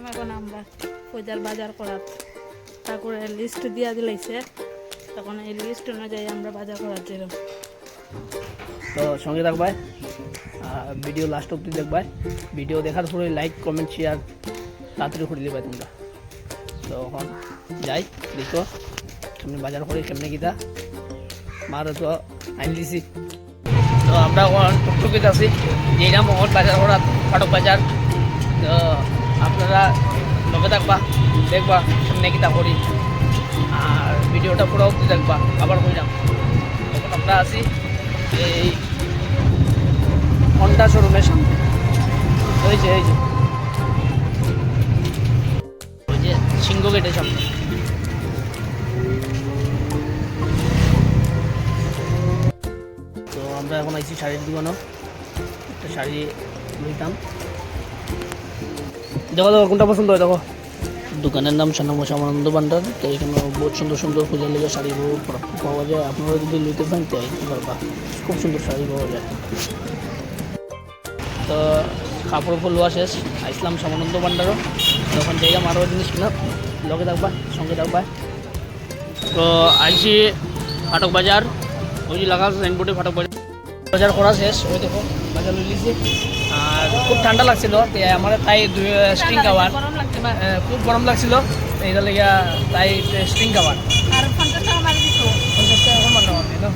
যাইলাম এখন আমরা পূজার বাজার করার, তারপরে লিস্ট দিয়া দিলাইছে, তখন এই লিস্ট অনুযায়ী আমরা বাজার করার যাইলাম। তো সঙ্গে থাকবাই, ভিডিও লাস্ট অব্দি দেখবাই। ভিডিও দেখার পরে লাইক কমেন্ট শেয়ার তাড়াতাড়ি করে দিবাই তোমরা। তো এখন যাই দেখো সামনে বাজার করে কেমনে কিতা মার তো আইন দিছি। তো আমরা টুকটুকিতে আছি, যেইরাম ওর বাজার করা ফাটক বাজার। তো আপনারা লগে থাকবা, দেখবা সামনে কিতা করি, আর ভিডিওটা পুরো অব্দি দেখবা। আবার কইলাম এখন আমরা আছি এই হন্ডা শোরুমের সামনে। ওই যে ওই যে সিংহ গেটের সামনে। তো আমরা এখন আইছি শাড়ির দোকানও, একটা শাড়ি লইতাম। দেখো দেখো কোনটা পছন্দ হয় দেখো। দোকানের নাম সোনামুখ সামানন্দ ভান্ডার। তো এখানে বহুত সুন্দর সুন্দর পূজার লেগে শাড়ি পাওয়া যায়। আপনারা যদি লইতে পারেন তো আইতে পারবা, খুব সুন্দর শাড়ি পাওয়া যায়। তো কাপড় লোয়া শেষ, আইসলাম সামানন্দ ভান্ডারও। তখন যাইলাম আরও জিনিস কিনা, লগে থাকবা সঙ্গে থাকবা। তো আইসি ফাটক বাজার, ওই যে লাগা সাইনবোর্ডে ফাটক বাজার। বাজার করা শেষ, ওই দেখো বাজার লই লিছি। আর খুব ঠান্ডা লাগছিল, আমার তাই স্ট্রিং খাবার, খুব গরম লাগছিল, এইটা লেগে তাই স্ট্রিং খাবার। আর 50 টাকা মারি দিত, 50 টাকা এখন মান্য হবে না,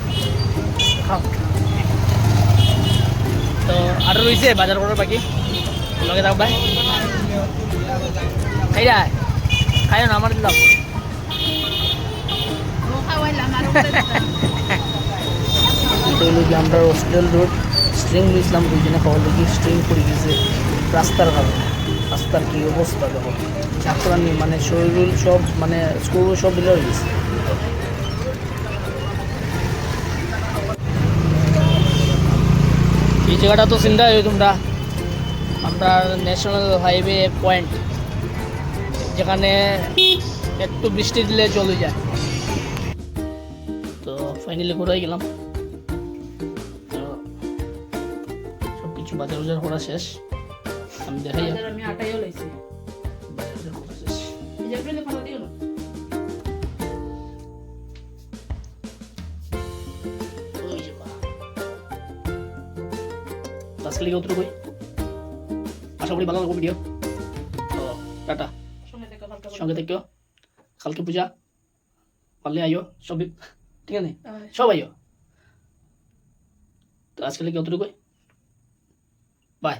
খাও। তো আরও রয়েছে বাজার করার বাকি, লগে থাকবা। খাই যায় খাই না আমার দিলাম। আমরা হসপিটাল রোড স্ট্রিং নিয়েছিলাম দুইজনে খাওয়ার দেখি, স্ট্রিং পড়ে গেছে রাস্তার কারণে। রাস্তার কী অবস্থা দেখো, চাকরানি মানে শরীর সব মানে স্কুল সব দিলে হয়ে গেছে। এই জায়গাটা তো চিন্তা হয় তোমরা, আমরা ন্যাশনাল হাইওয়ে পয়েন্ট, যেখানে একটু বৃষ্টি দিলে চলে যায়। তো ফাইনালি ঘুরে গেলাম। তো সব কিছু বাজার বাজার করা শেষ, আমি দেখাই আমি আটাইও লইছি। বাজার করা শেষ। এই যে এপ্রিলে ফটো দিও না। ওই যে বা আজকে লিগে উত্তর কই, আশা করি ভালো লাগবে ভিডিও। তো টাটা, সঙ্গে থেকো। কালকে পূজা, পারলে আইও সব, ঠিক আছে সব আইও। তো আজকে লিগে উত্তর কই, বাই।